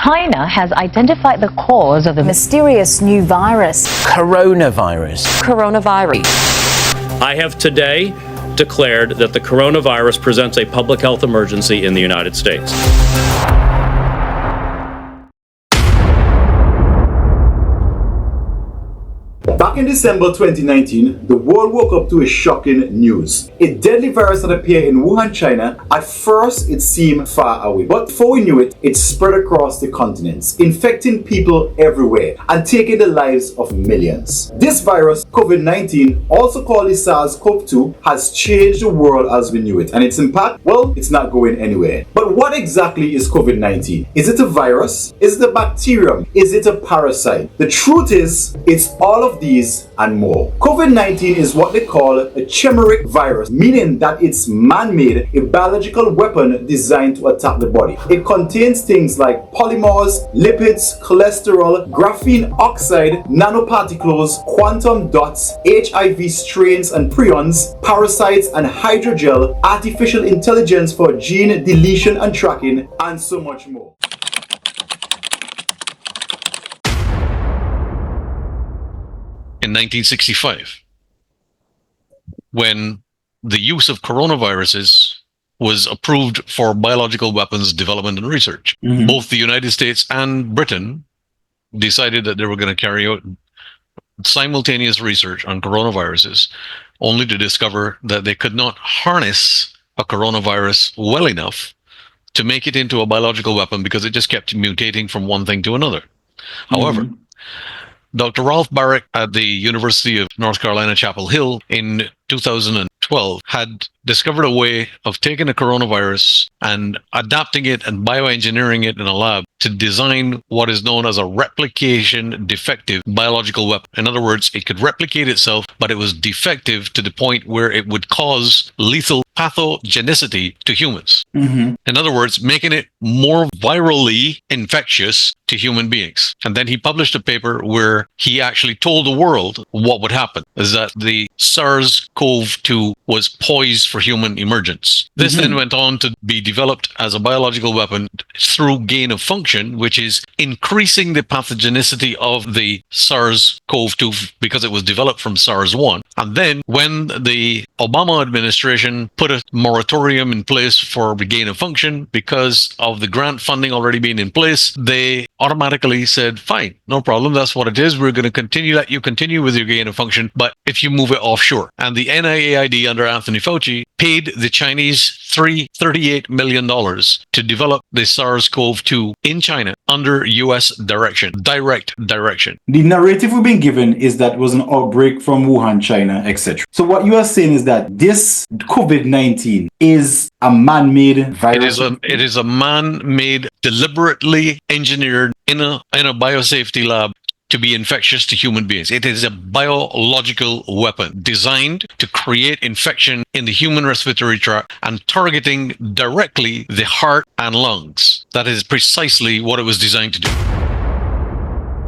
China has identified the cause of the mysterious new virus. Coronavirus. I have today declared that the coronavirus presents a public health emergency in the United States. Back in December 2019, the world woke up to a shocking news. A deadly virus had appeared in Wuhan, China. At first, it seemed far away, but before we knew it, it spread across the continents, infecting people everywhere and taking the lives of millions. This virus, COVID-19, also called the SARS-CoV-2, has changed the world as we knew it, and its impact, well, it's not going anywhere. But what exactly is COVID-19? Is it a virus? Is it a bacterium? Is it a parasite? The truth is, it's all of these and more. COVID-19 is what they call a chimeric virus, meaning that it's man-made, a biological weapon designed to attack the body. It contains things like polymers, lipids, cholesterol, graphene oxide, nanoparticles, quantum dots, HIV strains and prions, parasites and hydrogel, artificial intelligence for gene deletion and tracking, and so much more. In 1965, when the use of coronaviruses was approved for biological weapons development and research. Both the United States and Britain decided that they were going to carry out simultaneous research on coronaviruses, only to discover that they could not harness a coronavirus well enough to make it into a biological weapon because it just kept mutating from one thing to another. However, Dr. Ralph Barrett at the University of North Carolina, Chapel Hill in 2012 had discovered a way of taking a coronavirus and adapting it and bioengineering it in a lab to design what is known as a replication defective biological weapon. In other words, it could replicate itself, but it was defective to the point where it would cause lethal pathogenicity to humans. In other words, making it more virally infectious to human beings. And then he published a paper where he actually told the world what would happen, is that the SARS-CoV-2 was poised for human emergence. This then went on to be developed as a biological weapon through gain of function, which is increasing the pathogenicity of the SARS-CoV-2 because it was developed from SARS-1. And then when the Obama administration put a moratorium in place for the gain of function because of the grant funding already being in place, they automatically said, fine, no problem, that's what it is. We're going to let you continue with your gain of function, but if you move it offshore. And the NIAID under Anthony Fauci paid the Chinese $38 million to develop the SARS-CoV-2 in China under US direct direction. The narrative we've been given is that it was an outbreak from Wuhan, China, etc. So what you are saying is that this COVID-19 is a man-made virus? It is a man-made, deliberately engineered in a biosafety lab to be infectious to human beings. It is a biological weapon designed to create infection in the human respiratory tract and targeting directly the heart and lungs. That is precisely what it was designed to do.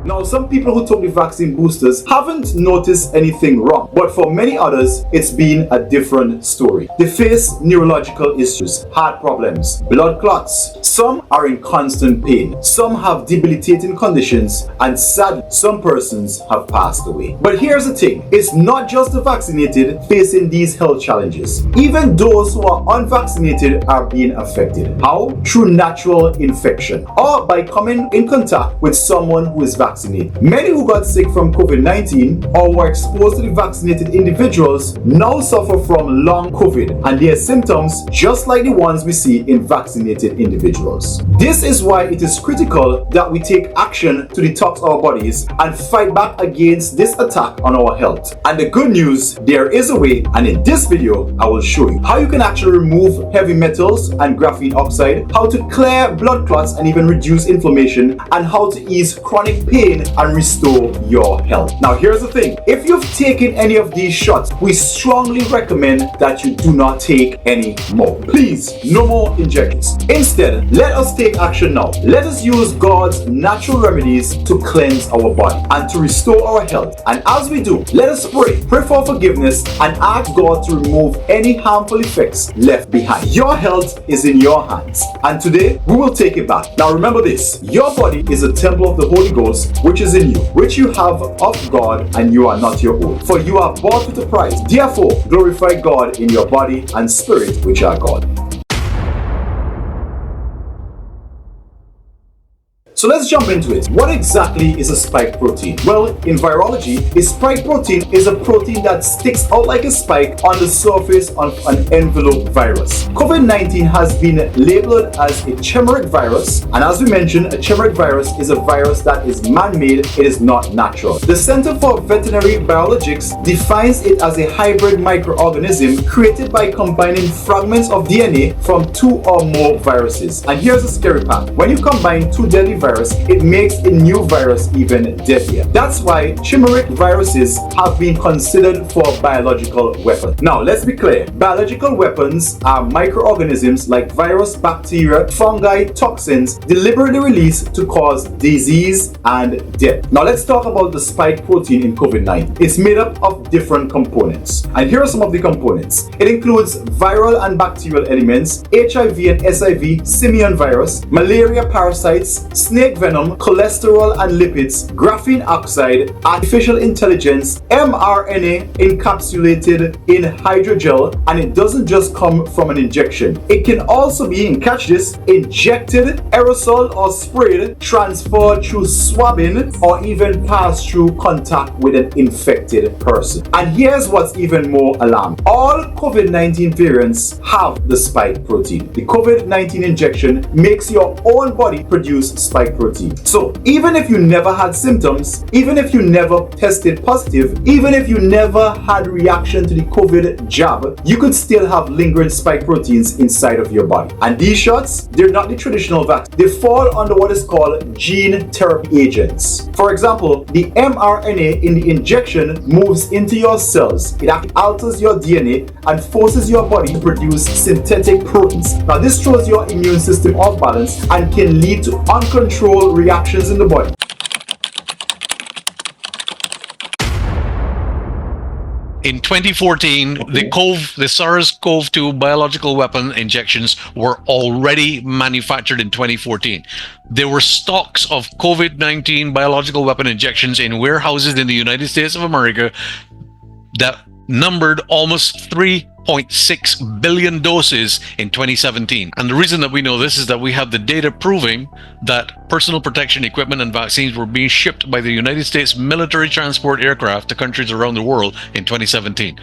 Now, some people who took the vaccine boosters haven't noticed anything wrong, but for many others, it's been a different story. They face neurological issues, heart problems, blood clots. Some are in constant pain. Some have debilitating conditions, and sadly, some persons have passed away. But here's the thing, it's not just the vaccinated facing these health challenges. Even those who are unvaccinated are being affected. How? Through natural infection, or by coming in contact with someone who is vaccinated. Many who got sick from COVID-19 or were exposed to the vaccinated individuals now suffer from long COVID and their symptoms just like the ones we see in vaccinated individuals. This is why it is critical that we take action to detox our bodies and fight back against this attack on our health. And the good news, there is a way, and in this video I will show you how you can actually remove heavy metals and graphene oxide, how to clear blood clots and even reduce inflammation, and how to ease chronic pain maintain and restore your health. Now here's the thing, if you've taken any of these shots, we strongly recommend that you do not take any more. Please, no more injections. Instead, let us take action now. Let us use God's natural remedies to cleanse our body and to restore our health. And as we do, let us pray for forgiveness and ask God to remove any harmful effects left behind. Your health is in your hands, and today we will take it back. Now remember this, your body is a temple of the Holy Ghost which is in you, which you have of God, and you are not your own, for you are bought with a price. Therefore glorify God in your body and spirit which are God. So let's jump into it. What exactly is a spike protein? Well, in virology, a spike protein is a protein that sticks out like a spike on the surface of an envelope virus. COVID-19 has been labeled as a chimeric virus, and as we mentioned, a chimeric virus is a virus that is man-made, it is not natural. The Center for Veterinary Biologics defines it as a hybrid microorganism created by combining fragments of DNA from two or more viruses. And here's the scary part. When you combine two deadly viruses, it makes a new virus even deadlier. That's why chimeric viruses have been considered for biological weapons. Now, let's be clear. Biological weapons are microorganisms like virus, bacteria, fungi, toxins deliberately released to cause disease and death. Now, let's talk about the spike protein in COVID-19. It's made up of different components. And here are some of the components. It includes viral and bacterial elements, HIV and SIV, simian virus, malaria parasites, snake venom, cholesterol and lipids, graphene oxide, artificial intelligence, mRNA encapsulated in hydrogel, and it doesn't just come from an injection. It can also be, and catch this, injected, aerosol or sprayed, transferred through swabbing, or even passed through contact with an infected person. And here's what's even more alarming. All COVID-19 variants have the spike protein. The COVID-19 injection makes your own body produce spike protein. So even if you never had symptoms, even if you never tested positive, even if you never had reaction to the COVID jab, you could still have lingering spike proteins inside of your body. And these shots, they're not the traditional vaccine. They fall under what is called gene therapy agents. For example, the mRNA in the injection moves into your cells. It actually alters your DNA and forces your body to produce synthetic proteins. Now this throws your immune system off balance and can lead to uncontrolled reactions in the body. In 2014, the SARS-CoV-2 biological weapon injections were already manufactured in 2014. There were stocks of COVID-19 biological weapon injections in warehouses in the United States of America that numbered almost 3.6 billion doses in 2017. And the reason that we know this is that we have the data proving that personal protection equipment and vaccines were being shipped by the United States military transport aircraft to countries around the world in 2017.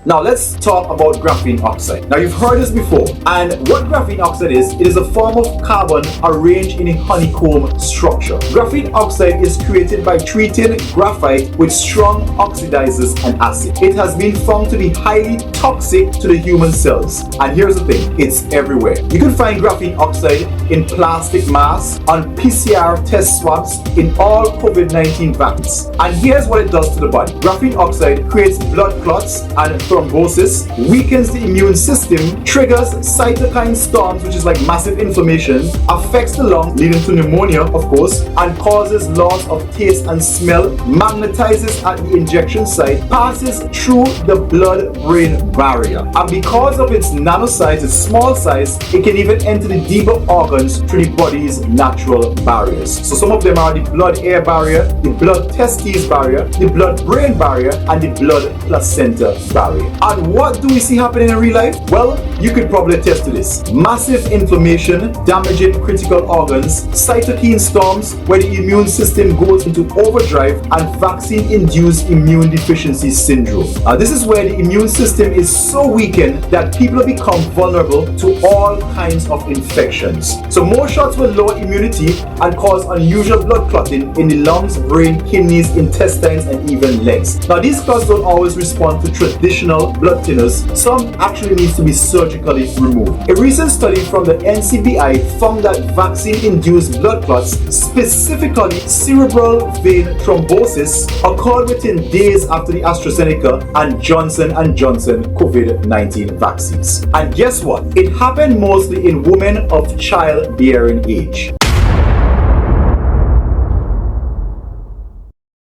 Now let's talk about graphene oxide. Now you've heard this before, and what graphene oxide is, it is a form of carbon arranged in a honeycomb structure. Graphene oxide is created by treating graphite with strong oxidizers and acid. It has been found to be highly toxic to the human cells. And here's the thing, it's everywhere. You can find graphene oxide in plastic masks, on PCR test swabs, in all COVID-19 vaccines. And here's what it does to the body. Graphene oxide creates blood clots and thrombosis, weakens the immune system, triggers cytokine storms, which is like massive inflammation, affects the lung, leading to pneumonia, of course, and causes loss of taste and smell, magnetizes at the injection site, passes through the blood-brain barrier. And because of its nano size, its small size, it can even enter the deeper organs through the body's natural barriers. So some of them are the blood-air barrier, the blood-testes barrier, the blood-brain barrier, and the blood-placenta barrier. And what do we see happening in real life? Well, you could probably attest to this. Massive inflammation, damaging critical organs, cytokine storms where the immune system goes into overdrive, and vaccine-induced immune deficiency syndrome. This is where the immune system is so weakened that people become vulnerable to all kinds of infections. So more shots will lower immunity and cause unusual blood clotting in the lungs, brain, kidneys, intestines, and even legs. Now these clots don't always respond to traditional additional blood thinners, some actually needs to be surgically removed. A recent study from the NCBI found that vaccine-induced blood clots, specifically cerebral vein thrombosis, occurred within days after the AstraZeneca and Johnson & Johnson COVID-19 vaccines. And guess what? It happened mostly in women of childbearing age.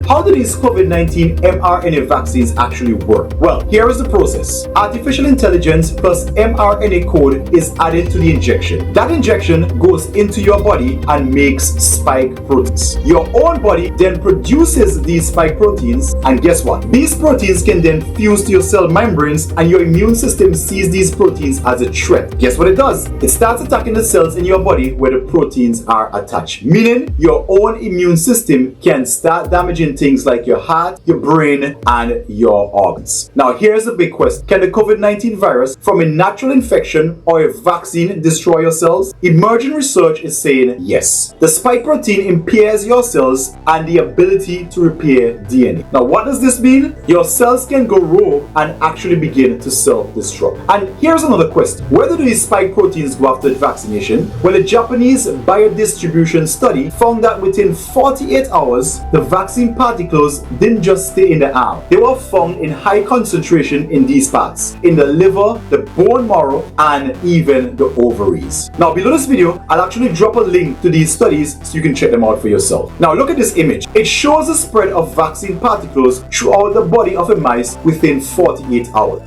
How do these COVID-19 mRNA vaccines actually work? Well, here is the process. Artificial intelligence plus mRNA code is added to the injection. That injection goes into your body and makes spike proteins. Your own body then produces these spike proteins, and guess what? These proteins can then fuse to your cell membranes, and your immune system sees these proteins as a threat. Guess what it does? It starts attacking the cells in your body where the proteins are attached, meaning your own immune system can start damaging things like your heart, your brain, and your organs. Now, here's the big question. Can the COVID-19 virus from a natural infection or a vaccine destroy your cells? Emerging research is saying yes. The spike protein impairs your cells and the ability to repair DNA. Now, what does this mean? Your cells can go rogue and actually begin to self-destruct. And here's another question. Whether do these spike proteins go after vaccination? Well, a Japanese biodistribution study found that within 48 hours, the vaccine particles didn't just stay in the arm. They were found in high concentration in these parts, in the liver, the bone marrow, and even the ovaries. Now, below this video, I'll actually drop a link to these studies so you can check them out for yourself. Now, look at this image. It shows the spread of vaccine particles throughout the body of a mouse within 48 hours.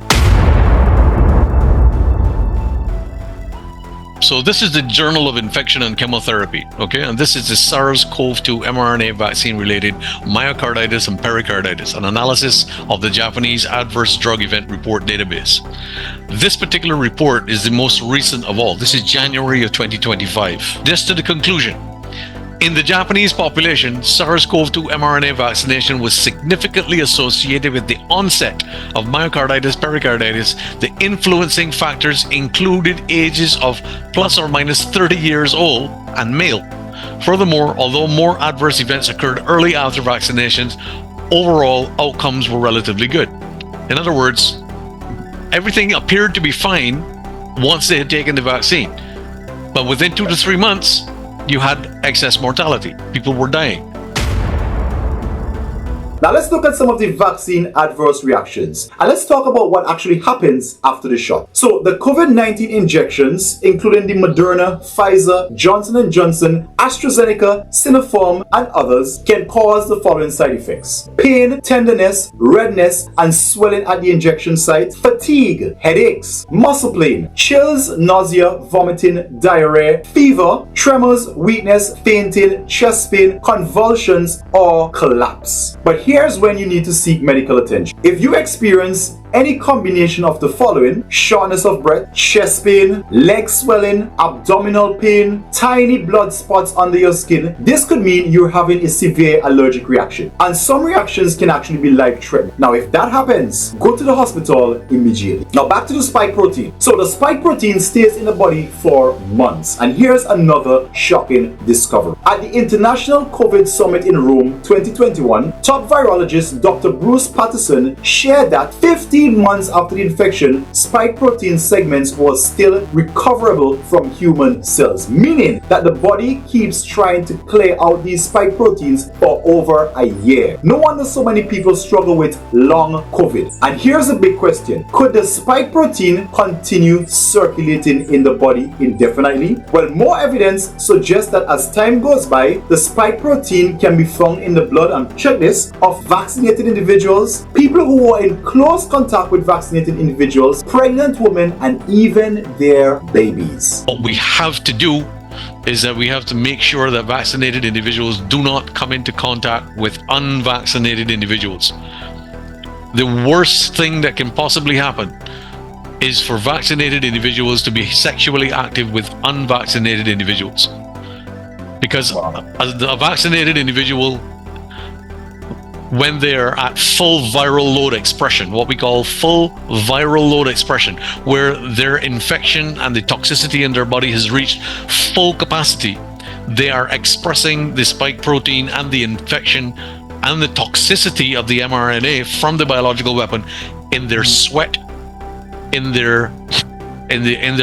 So this is the Journal of Infection and Chemotherapy, okay? And this is the SARS-CoV-2 mRNA vaccine-related myocarditis and pericarditis, an analysis of the Japanese Adverse Drug Event Report database. This particular report is the most recent of all. This is January of 2025. This to the conclusion. In the Japanese population, SARS-CoV-2 mRNA vaccination was significantly associated with the onset of myocarditis, pericarditis. The influencing factors included ages of plus or minus 30 years old and male. Furthermore, although more adverse events occurred early after vaccinations, overall outcomes were relatively good. In other words, everything appeared to be fine once they had taken the vaccine. But within 2 to 3 months, you had excess mortality. People were dying. Now let's look at some of the vaccine adverse reactions, and let's talk about what actually happens after the shot. So the COVID-19 injections, including the Moderna, Pfizer, Johnson & Johnson, AstraZeneca, Sinopharm, and others, can cause the following side effects: pain, tenderness, redness, and swelling at the injection site, fatigue, headaches, muscle pain, chills, nausea, vomiting, diarrhea, fever, tremors, weakness, fainting, chest pain, convulsions, or collapse. But here's when you need to seek medical attention. If you experience any combination of the following: shortness of breath, chest pain, leg swelling, abdominal pain, tiny blood spots under your skin, this could mean you're having a severe allergic reaction. And some reactions can actually be life-threatening. Now, if that happens, go to the hospital immediately. Now, back to the spike protein. So the spike protein stays in the body for months. And here's another shocking discovery. At the International COVID Summit in Rome 2021, top virologist Dr. Bruce Patterson shared that 15 months after the infection, spike protein segments was still recoverable from human cells, meaning that the body keeps trying to clear out these spike proteins for over a year. No wonder so many people struggle with long COVID. And here's a big question: could the spike protein continue circulating in the body indefinitely? Well, more evidence suggests that as time goes by, the spike protein can be found in the blood, and check this, of vaccinated individuals, people who were in close contact with vaccinated individuals, pregnant women, and even their babies. What we have to do is that we have to make sure that vaccinated individuals do not come into contact with unvaccinated individuals. The worst thing that can possibly happen is for vaccinated individuals to be sexually active with unvaccinated individuals. Because a vaccinated individual, when they're at full viral load expression, what we call full viral load expression, where their infection and the toxicity in their body has reached full capacity, they are expressing the spike protein and the infection and the toxicity of the mRNA from the biological weapon in their sweat, in their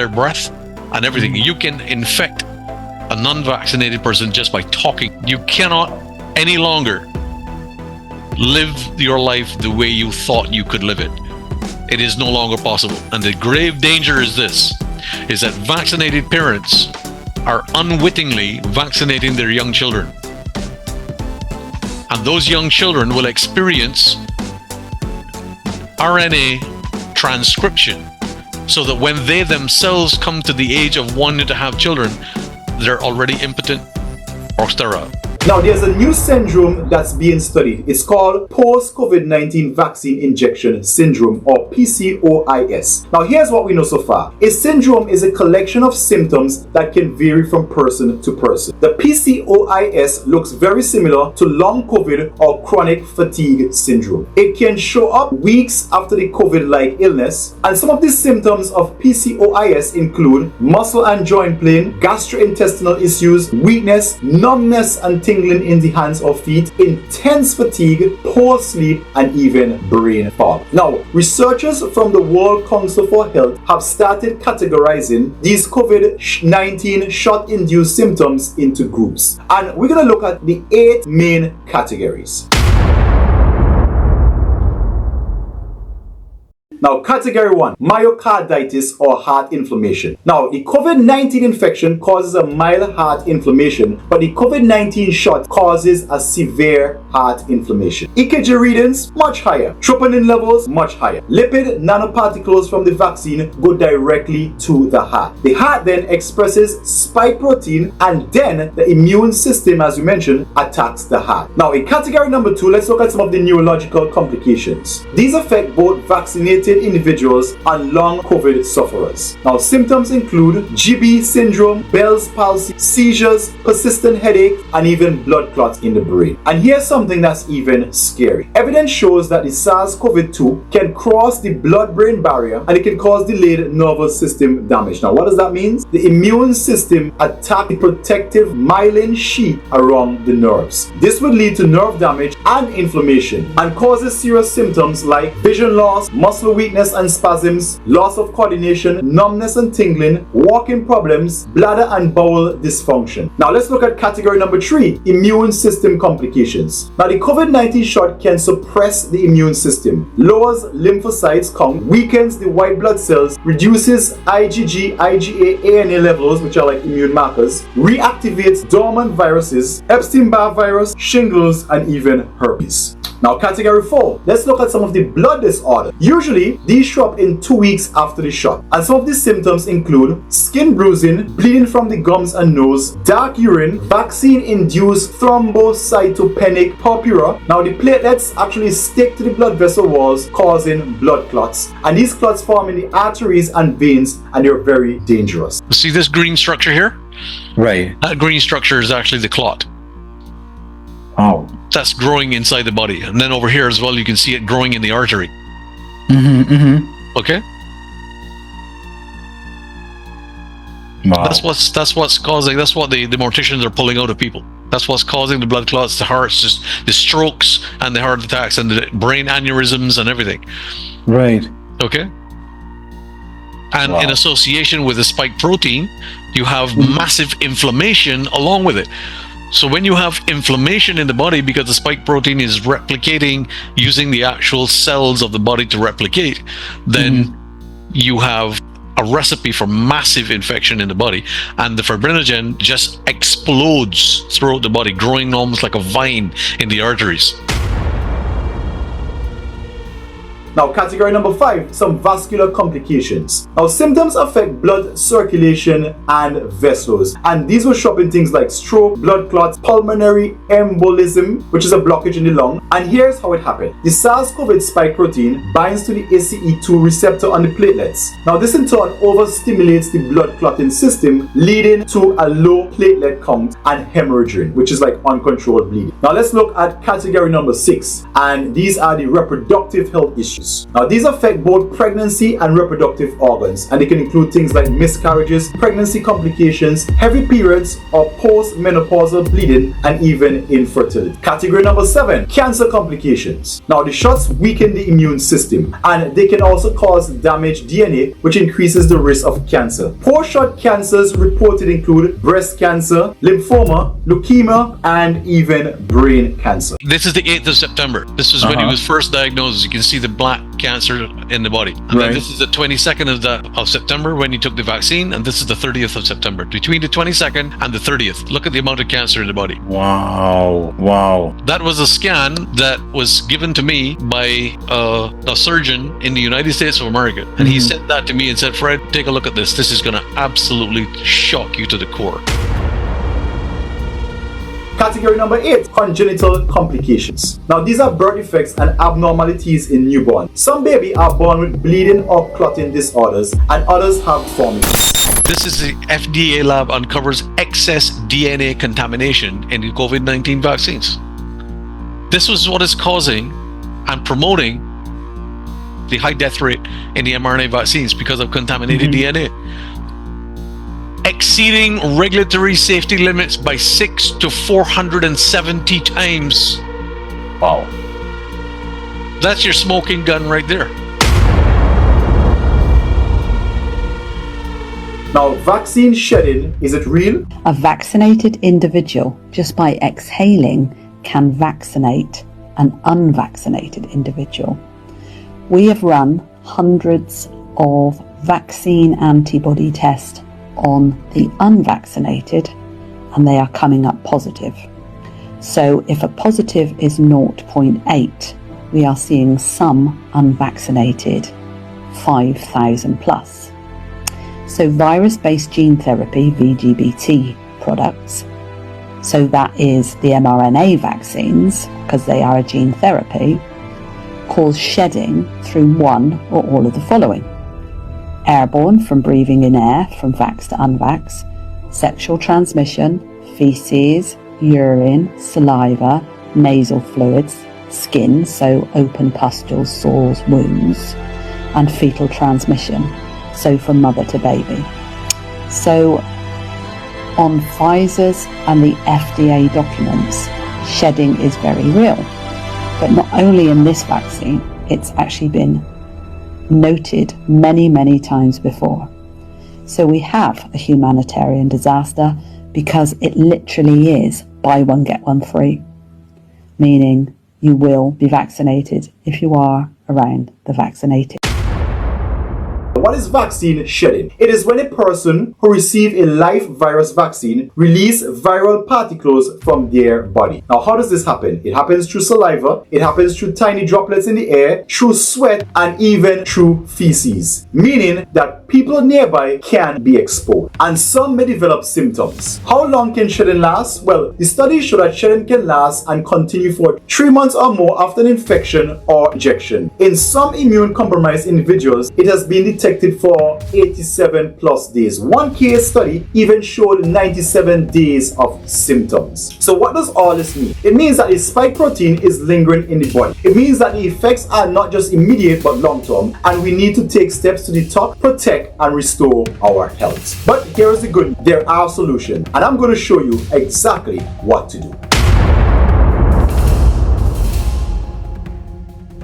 breath, and everything. You can infect a non-vaccinated person just by talking. You cannot any longer live your life the way you thought you could live it. It is no longer possible. And the grave danger is this, is that vaccinated parents are unwittingly vaccinating their young children. And those young children will experience RNA transcription, so that when they themselves come to the age of wanting to have children, they're already impotent or sterile. Now, there's a new syndrome that's being studied. It's called post-COVID-19 vaccine injection syndrome, or PCOIS. Now, here's what we know so far. A syndrome is a collection of symptoms that can vary from person to person. The PCOIS looks very similar to long COVID or chronic fatigue syndrome. It can show up weeks after the COVID-like illness, and some of the symptoms of PCOIS include muscle and joint pain, gastrointestinal issues, weakness, numbness and tingling in the hands or feet, intense fatigue, poor sleep, and even brain fog. Now, researchers from the World Council for Health have started categorizing these COVID-19 shot-induced symptoms into groups. And we're going to look at the 8 main categories. Now, category 1, myocarditis or heart inflammation. Now, the COVID-19 infection causes a mild heart inflammation, but the COVID-19 shot causes a severe heart inflammation. EKG readings, much higher. Troponin levels, much higher. Lipid nanoparticles from the vaccine go directly to the heart. The heart then expresses spike protein, and then the immune system, as we mentioned, attacks the heart. Now, in category number 2, let's look at some of the neurological complications. These affect both vaccinated individuals and long COVID sufferers. Now, symptoms include GB syndrome, Bell's palsy, seizures, persistent headache, and even blood clots in the brain. And here's something that's even scary. Evidence shows that the SARS-CoV-2 can cross the blood-brain barrier, and it can cause delayed nervous system damage. Now, what does that mean? The immune system attacks the protective myelin sheath around the nerves. This would lead to nerve damage and inflammation, and causes serious symptoms like vision loss, muscle weakness and spasms, loss of coordination, numbness and tingling, walking problems, bladder and bowel dysfunction. Now, let's look at category number 3, immune system complications. Now, the COVID-19 shot can suppress the immune system, lowers lymphocytes count, weakens the white blood cells, reduces IgG, IgA, ANA levels, which are like immune markers, reactivates dormant viruses, Epstein-Barr virus, shingles, and even herpes. Now, category 4, let's look at some of the blood disorders. Usually, these show up in 2 weeks after the shot. And some of these symptoms include skin bruising, bleeding from the gums and nose, dark urine, vaccine-induced thrombocytopenic purpura. Now, the platelets actually stick to the blood vessel walls, causing blood clots. And these clots form in the arteries and veins, and they're very dangerous. See this green structure here? Right. That green structure is actually the clot. Oh. That's growing inside the body. And then over here as well, you can see it growing in the artery. Okay? Wow. That's what's causing, that's what the morticians are pulling out of people. That's what's causing the blood clots, the hearts, just the strokes and the heart attacks and the brain aneurysms and everything. Right. Okay? And Wow. in association with the spike protein, you have massive inflammation along with it. So when you have inflammation in the body because the spike protein is replicating using the actual cells of the body to replicate, then you have a recipe for massive infection in the body, and the fibrinogen just explodes throughout the body, growing almost like a vine in the arteries. Now, category number 5, some vascular complications. Now, symptoms affect blood circulation and vessels, and these will show up in things like stroke, blood clots, pulmonary embolism, which is a blockage in the lung. And here's how it happened. The SARS-CoV spike protein binds to the ACE2 receptor on the platelets. Now, this in turn overstimulates the blood clotting system, leading to a low platelet count and hemorrhaging, which is like uncontrolled bleeding. Now, let's look at category number 6, and these are the reproductive health issues. issues. Now, these affect both pregnancy and reproductive organs, and they can include things like miscarriages, pregnancy complications, heavy periods or post-menopausal bleeding, and even infertility. Category number 7, cancer complications. Now, the shots weaken the immune system, and they can also cause damaged DNA, which increases the risk of cancer. Post-shot cancers reported include breast cancer, lymphoma, leukemia, and even brain cancer. This is the 8th of September. This is when he was first diagnosed. You can see the black cancer in the body. And then this is the 22nd of September when he took the vaccine, and this is the 30th of September. Between the 22nd and the 30th, look at the amount of cancer in the body. Wow. Wow. That was a scan that was given to me by a surgeon in the United States of America. And he sent that to me and said, Fred, take a look at this. This is going to absolutely shock you to the core. Category number 8, congenital complications. Now, these are birth defects and abnormalities in newborns. Some babies are born with bleeding or clotting disorders, and others have deformities. This is the FDA lab uncovers excess DNA contamination in the COVID-19 vaccines. This was what is causing and promoting the high death rate in the mRNA vaccines because of contaminated DNA. Exceeding regulatory safety limits by 6 to 470 times. Wow. That's your smoking gun right there. Now, vaccine shedding, is it real? A vaccinated individual, just by exhaling, can vaccinate an unvaccinated individual. We have run hundreds of vaccine antibody tests on the unvaccinated, and they are coming up positive. So if a positive is 0.8, we are seeing some unvaccinated 5,000 plus. So virus-based gene therapy, VGBT products, so that is the mRNA vaccines, because they are a gene therapy, cause shedding through one or all of the following: airborne from breathing in air from vax to unvax, sexual transmission, feces, urine, saliva, nasal fluids, skin, so open pustules, sores, wounds, and fetal transmission, so from mother to baby. So on Pfizer's and the FDA documents, shedding is very real. But not only in this vaccine, it's actually been noted many, many times before. So we have a humanitarian disaster because it literally is buy one, get one free, meaning you will be vaccinated if you are around the vaccinated. What is vaccine shedding? It is when a person who receives a live virus vaccine releases viral particles from their body. Now, how does this happen? It happens through saliva, it happens through tiny droplets in the air, through sweat, and even through feces, meaning that people nearby can be exposed, and some may develop symptoms. How long can shedding last? Well, the studies show that shedding can last and continue for 3 months or more after an infection or injection. In some immune-compromised individuals, it has been detected for 87 plus days. One case study even showed 97 days of symptoms. So what does all this mean? It means that the spike protein is lingering in the body. It means that the effects are not just immediate but long-term, and we need to take steps to detox, protect, and restore our health. But here is the good news. There are solutions, and I'm going to show you exactly what to do.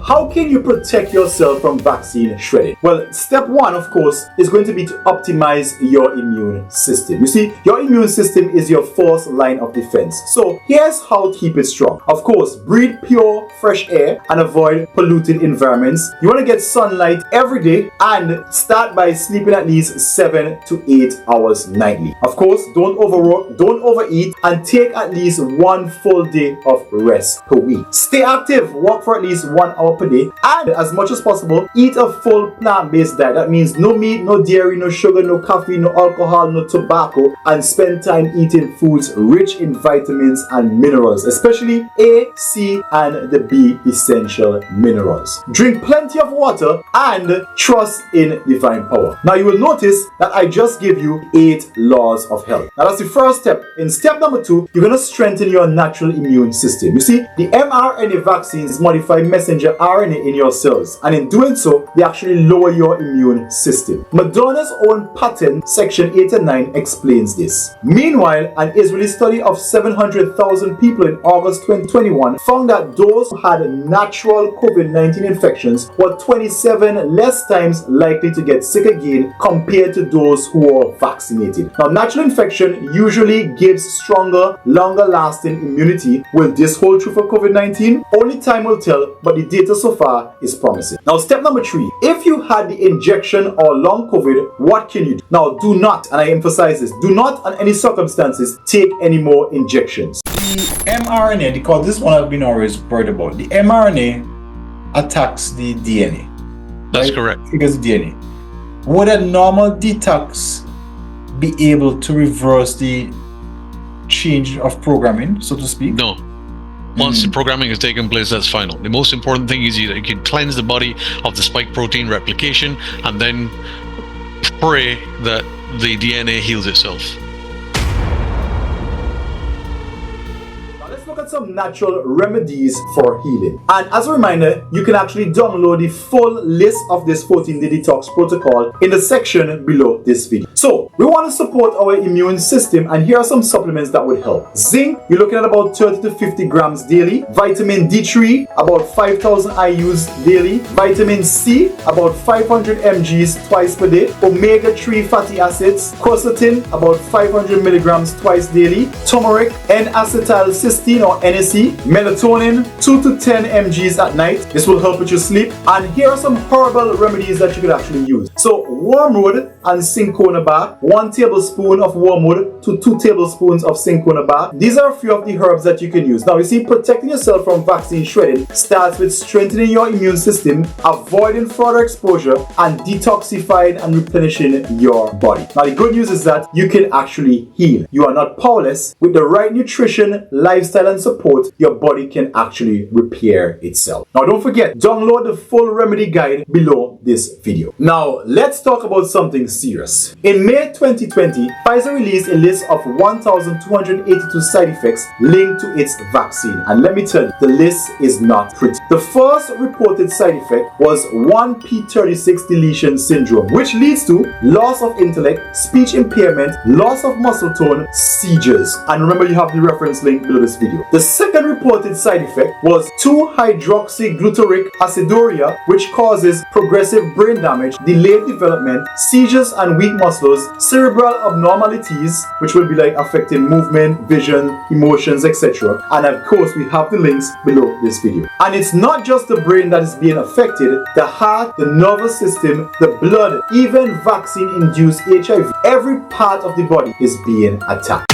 How can you protect yourself from vaccine shedding? Well, step 1, of course, is going to be to optimize your immune system. You see, your immune system is your first line of defense. So here's how to keep it strong. Of course, breathe pure, fresh air and avoid polluted environments. You want to get sunlight every day and start by sleeping at least 7 to 8 hours nightly. Of course, don't overwork, don't overeat, and take at least 1 full day of rest per week. Stay active, walk for at least 1 hour per day, and as much as possible, eat a full plant-based diet. That means no meat, no dairy, no sugar, no coffee, no alcohol, no tobacco, and spend time eating foods rich in vitamins and minerals, especially A, C, and the B essential minerals. Drink plenty of water and trust in divine power. Now you will notice that I just gave you 8 laws of health. Now that's the first step. In step number 2, you're going to strengthen your natural immune system. You see, the mRNA vaccines modify messenger RNA in your cells, and in doing so, they actually lower your immune system. Moderna's own patent, section 89, explains this. Meanwhile, an Israeli study of 700,000 people in August 2021 found that those who had natural COVID-19 infections were 27 less times likely to get sick again compared to those who were vaccinated. Now, natural infection usually gives stronger, longer lasting immunity. Will this hold true for COVID-19? Only time will tell, but the data so far is promising. Now, step number 3. If you had the injection or long COVID, what can you do? Now, do not, and I emphasize this, do not on any circumstances take any more injections. The mRNA, because this one I've been always worried about. The mRNA attacks the DNA. That's right? correct. Triggers the DNA. Would a normal detox be able to reverse the change of programming, so to speak? No. Once the programming has taken place, that's final. The most important thing is that you can cleanse the body of the spike protein replication and then pray that the DNA heals itself. Let's look at some natural remedies for healing. And as a reminder, you can actually download the full list of this 14-day detox protocol in the section below this video. So, we want to support our immune system, and here are some supplements that would help. Zinc, you're looking at about 30 to 50 grams daily. Vitamin D3, about 5,000 IUs daily. Vitamin C, about 500 mgs twice per day. Omega-3 fatty acids, quercetin, about 500 milligrams twice daily. Turmeric, N-acetylcysteine or NAC, melatonin, 2 to 10 mgs at night. This will help with your sleep. And here are some herbal remedies that you could actually use. So, wormwood and cinchona bark, 1 tablespoon of wormwood to 2 tablespoons of cinchona bark. These are a few of the herbs that you can use. Now, you see, protecting yourself from vaccine shedding starts with strengthening your immune system, avoiding further exposure, and detoxifying and replenishing your body. Now, the good news is that you can actually heal. You are not powerless. With the right nutrition, lifestyle, and support, your body can actually repair itself. Now, don't forget, download the full remedy guide below this video. Now, let's talk about something serious. In May 2020, Pfizer released a list of 1,282 side effects linked to its vaccine. And let me tell you, the list is not pretty. The first reported side effect was 1p36 deletion syndrome, which leads to loss of intellect, speech impairment, loss of muscle tone, seizures. And remember, you have the reference link below this video. The second reported side effect was 2-hydroxyglutaric aciduria, which causes progressive brain damage, delayed development, seizures and weak muscles, cerebral abnormalities, which will be like affecting movement, vision, emotions, etc. And of course, we have the links below this video. And it's not just the brain that is being affected, the heart, the nervous system, the blood, even vaccine-induced HIV. Every part of the body is being attacked.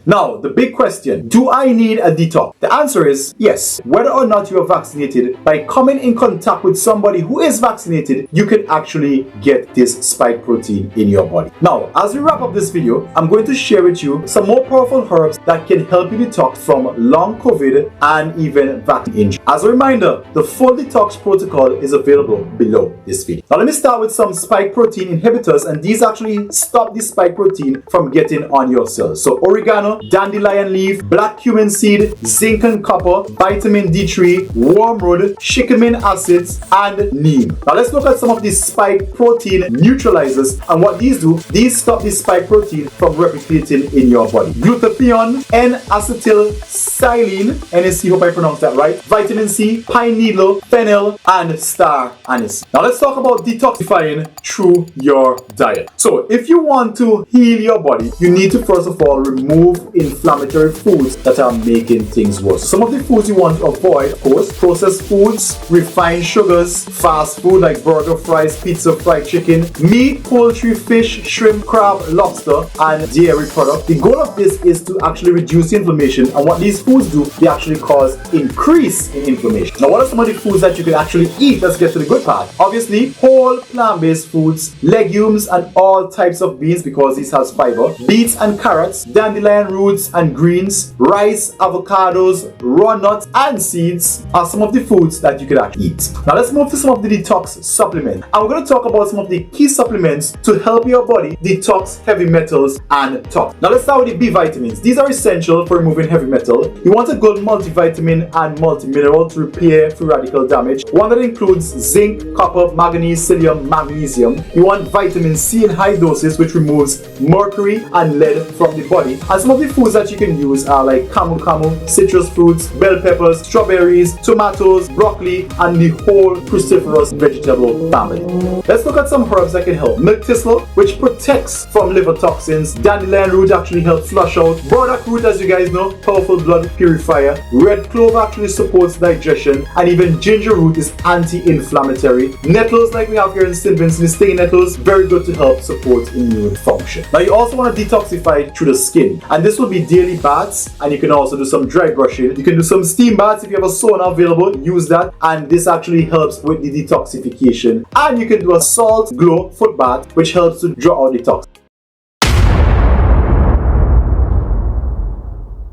Now, the big question, do I need a detox? The answer is yes. Whether or not you are vaccinated, by coming in contact with somebody who is vaccinated, you can actually get this spike protein in your body. Now, as we wrap up this video, I'm going to share with you some more powerful herbs that can help you detox from long COVID and even vaccine injury. As a reminder, the full detox protocol is available below this video. Now, let me start with some spike protein inhibitors, and these actually stop the spike protein from getting on your cells. So, oregano, dandelion leaf, black cumin seed, zinc and copper, vitamin D3, wormwood, shikimine acids, and neem. Now let's look at some of these spike protein neutralizers, and what these do, these stop the spike protein from replicating in your body. Glutathione, N-acetylcysteine, NAC, hope I pronounced that right, vitamin C, pine needle, fennel, and star anise. Now let's talk about detoxifying through your diet. So if you want to heal your body, you need to first of all remove inflammatory foods that are making things worse. Some of the foods you want to avoid, of course, processed foods, refined sugars, fast food like burger, fries, pizza, fried chicken, meat, poultry, fish, shrimp, crab, lobster, and dairy products. The goal of this is to actually reduce the inflammation, and what these foods do, they actually cause increase in inflammation. Now, what are some of the foods that you can actually eat? Let's get to the good part. Obviously, whole plant-based foods, legumes, and all types of beans because this has fiber, beets and carrots, dandelion roots and greens, rice, avocados, raw nuts, and seeds are some of the foods that you could actually eat. Now let's move to some of the detox supplements. And we're going to talk about some of the key supplements to help your body detox heavy metals and toxins. Now let's start with the B vitamins. These are essential for removing heavy metal. You want a good multivitamin and multimineral to repair free radical damage. One that includes zinc, copper, manganese, psyllium, magnesium. You want vitamin C in high doses, which removes mercury and lead from the body. And some of the foods that you can use are like camu, citrus fruits, bell peppers, strawberries, tomatoes, broccoli, and the whole cruciferous vegetable family. Let's look at some herbs that can help. Milk thistle, which protects from liver toxins. Dandelion root actually helps flush out. Burdock root, as you guys know, powerful blood purifier. Red clove actually supports digestion, and even ginger root is anti-inflammatory. Nettles, like we have here in St. Vincent, stinging nettles, very good to help support immune function. Now you also want to detoxify through the skin, and this will be daily baths, and you can also do some dry brushing. You can do some steam baths if you have a sauna available, use that, and this actually helps with the detoxification. And you can do a salt glow foot bath, which helps to draw out the toxins.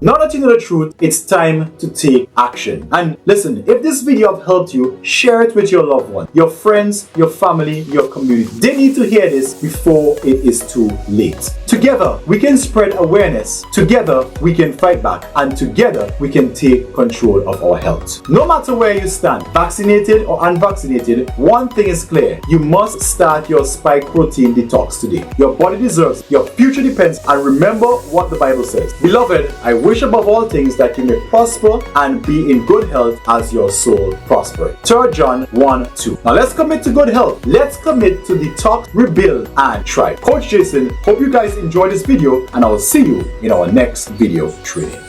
Now that you know the truth, it's time to take action. And listen, if this video has helped you, share it with your loved one, your friends, your family, your community. They need to hear this before it is too late. Together, we can spread awareness. Together, we can fight back. And together, we can take control of our health. No matter where you stand, vaccinated or unvaccinated, one thing is clear. You must start your spike protein detox today. Your body deserves, your future depends, and remember what the Bible says. Beloved, I wish above all things that you may prosper and be in good health as your soul prospers. 3 John 1:2. Now let's commit to good health. Let's commit to detox, rebuild, and thrive. Coach Jason, hope you guys enjoyed this video, and I will see you in our next video training.